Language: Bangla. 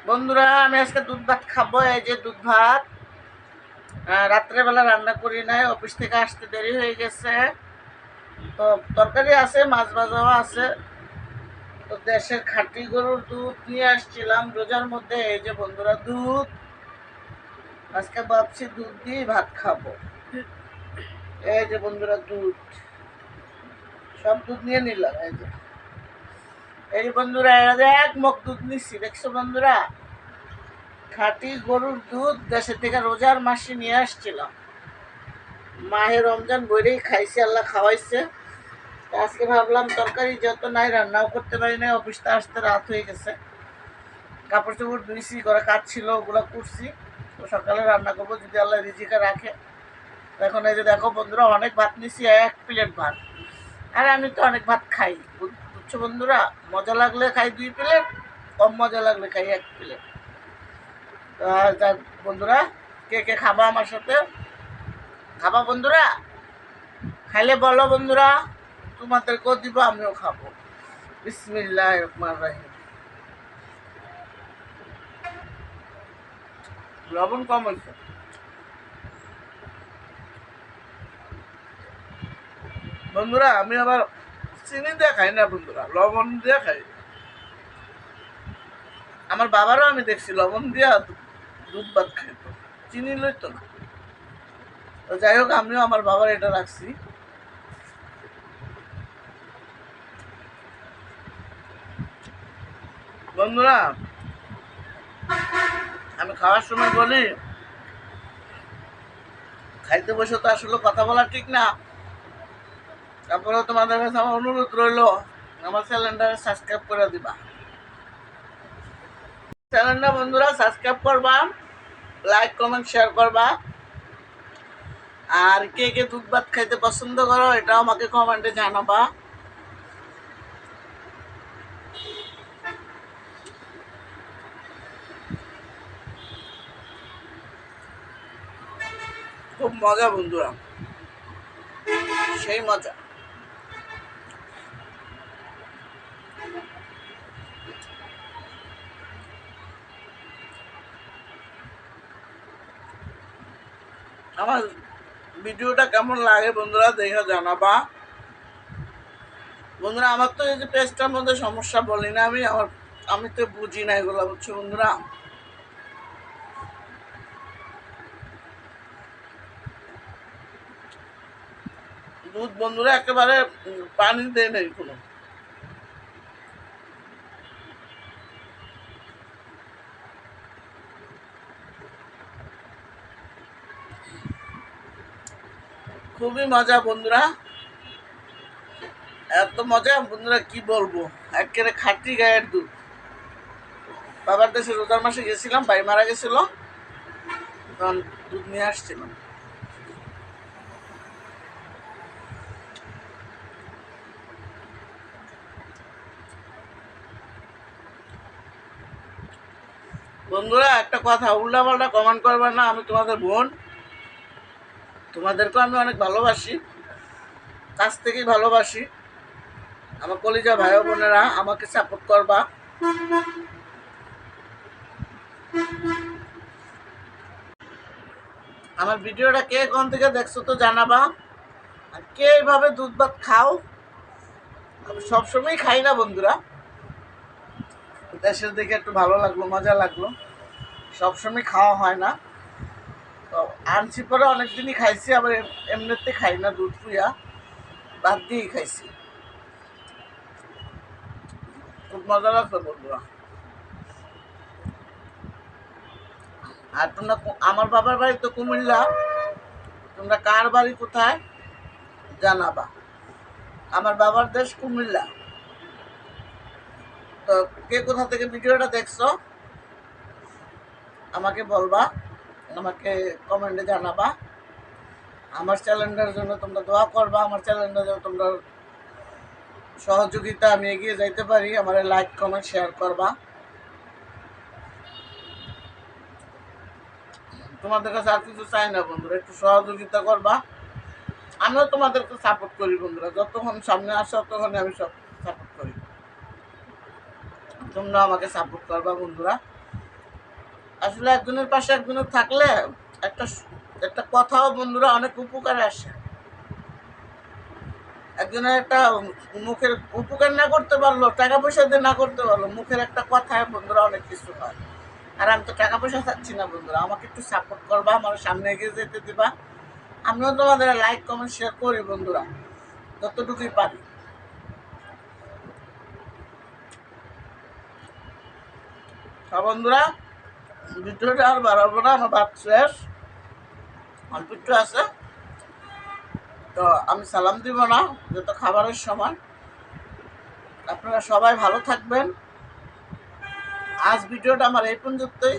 বন্ধুরা, আমি আজকে দুধ ভাত খাবো। এই যে দুধ ভাত। রাত্রেবেলা রান্না করি নাই, অফিস থেকে আসতে দেরি হয়ে গেছে। তো তরকারি আছে, মাছ ভাজাও আছে। তো দেশের খাঁটি গরুর দুধ নিয়ে আসছিলাম রোজার মধ্যে। এই যে বন্ধুরা, দুধ। আজকে ভাবছি দুধ দিয়ে ভাত খাবো। এই যে বন্ধুরা, দুধ। সব দুধ নিয়ে নিলাম। এই যে বন্ধুরা, এক মগ দুধ নিচ্ছি, দেখছো বন্ধুরা? খাঁটি গরুর দুধ দেশের থেকে রোজার মাসে নিয়ে আসছিলাম। মাহে রমজান বইরেই খাইছি, আল্লাহ খাওয়াইছে। আজকে ভাবলাম তরকারি যত নাই, রান্নাও করতে পারি না, অফিসটা আসতে রাত হয়ে গেছে। কাপড় চোপড় ধুইছি, ঘরে কাজ ছিল, ওগুলো করছি। তো সকালে রান্না করবো যদি আল্লাহ রিজিকে রাখে। এখন এই যে দেখো বন্ধুরা, অনেক ভাত নিছি, 1 প্লেট ভাত। আর আমি তো অনেক ভাত খাই, বুঝছো বন্ধুরা? মজা লাগলে খাই 2 প্লেট, কম মজা লাগলে খাই 1 প্লেট। বন্ধুরা, কে কে খাবা আমার সাথে? খাবা বন্ধুরা? খাইলে বলো বন্ধুরা, তোমাদেরকেও দিব, আমিও খাবো। বিসমিল্লাহির রহমানির রহিম। লবণ কম হয়েছে বন্ধুরা। আমি আবার চিনি দিয়ে খাই না বন্ধুরা, লবণ দিয়ে খাই। আমার বাবারও আমি দেখছি লবণ দিয়া দুধ ভাত খাইতো, চিনি লইতো না। তো যাই হোক, আমিও আমার বাবার এটা রাখছি। বন্ধুরা, আমি খাওয়ার সময় বলি, খাইতে বসে তো আসলে কথা বলা ঠিক না। তারপরেও তোমাদের কাছে আমার অনুরোধ রইলো, আমার চ্যানেলটা সাবস্ক্রাইব করে দিবা। চ্যানেলটা বন্ধুরা সাবস্ক্রাইব করবা, লাইক কমেন্ট শেয়ার করবা। আর কে কে দুধ ভাত খাইতে পছন্দ করো, এটাও আমাকে কমেন্টে জানাবা। খুব মজা বন্ধুরা, সেই মজা। আমার ভিডিওটা কেমন লাগে বন্ধুরা, দেখে জানাবা। বন্ধুরা, আমার তো এই যে পেজটার মধ্যে সমস্যা বলি না আমি তো বুঝি না এগুলো, বুঝছো বন্ধুরা? দুধ বন্ধুরা একেবারে পানি দেয় নেই কোনো। খুবই মজা বন্ধুরা, এত মজা বন্ধুরা কি বলবো। একেবারে খাঁটি গায়ের দুধ। বাবার দেশে রোজার মাসে গেছিলাম, ভাই মারা গেছিল, তখন দুধ নিয়ে আসছিলাম। বন্ধুরা, একটা কথা, উল্টাপাল্টা কমেন্ট করবে না। আমি তোমাদের বোন, তোমাদেরকেও আমি অনেক ভালোবাসি, কাছ থেকেই ভালোবাসি। আমার কলিজা ভাই বোনেরা, আমাকে সাপোর্ট করবা। আমার ভিডিওটা কে কোন থেকে দেখছো তো জানাবা। আর কে এইভাবে দুধ ভাত খাও? আমি সবসময় খাই না বন্ধুরা, দেশের দিকে একটু ভালো লাগলো, মজা লাগলো। সবসময় খাওয়া হয় না। তো আনছি পরে অনেকদিনই খাইছি, আবার এমনিতে খাই না, দুধ পুইয়া বাদ দিয়েই খাইছি। খুব মজা লাগছে বন্ধুরা। আর তোমরা, আমার বাবার বাড়ি তো কুমিল্লা, তোমরা কার বাড়ি কোথায় জানাবা। আমার বাবার দেশ কুমিল্লা। তো কে কোথা থেকে ভিডিওটা দেখছো আমাকে বলবা, আমাকে কমেন্টে জানাবা। আমার চ্যানেলটার জন্য তোমরা দোয়া করবা, আমার চ্যানেলটা যেন তোমরা সহযোগিতা আমি এগিয়ে যাইতে পারি। আমার লাইক কমেন্ট শেয়ার করবা। তোমাদের কাছে আর কিছু চাই না বন্ধুরা, একটু সহযোগিতা করবা। আমিও তোমাদেরকে সাপোর্ট করি বন্ধুরা, যতক্ষণ সামনে আসো ততক্ষণই আমি সব সাপোর্ট করি। তোমরা আমাকে সাপোর্ট করবা বন্ধুরা। আসলে একজনের পাশে একজনের থাকলে একটা একটা কথাও বন্ধুরা অনেক উপকারে আসে। একজনের একটা মুখের উপকার না করতে পারলো, টাকা পয়সা দিয়ে না করতে পারলো, মুখের একটা কথায় বন্ধুরা অনেক কিছু হয়। আর আমি তো টাকা পয়সা চাচ্ছি না বন্ধুরা, আমাকে একটু সাপোর্ট করবা, আমার সামনে এগিয়ে যেতে দিবা। আমিও তোমাদের লাইক কমেন্ট শেয়ার করি বন্ধুরা, যতটুকুই পারি। বন্ধুরা, ভিডিওটা আর বাড়াবো না, আমার ভাত শেষ, অল্প একটু আছে। তো আমি সালাম দিব না, যত খাবারের সময়। আপনারা সবাই ভালো থাকবেন। আজ ভিডিওটা আমার এই পর্যন্তই।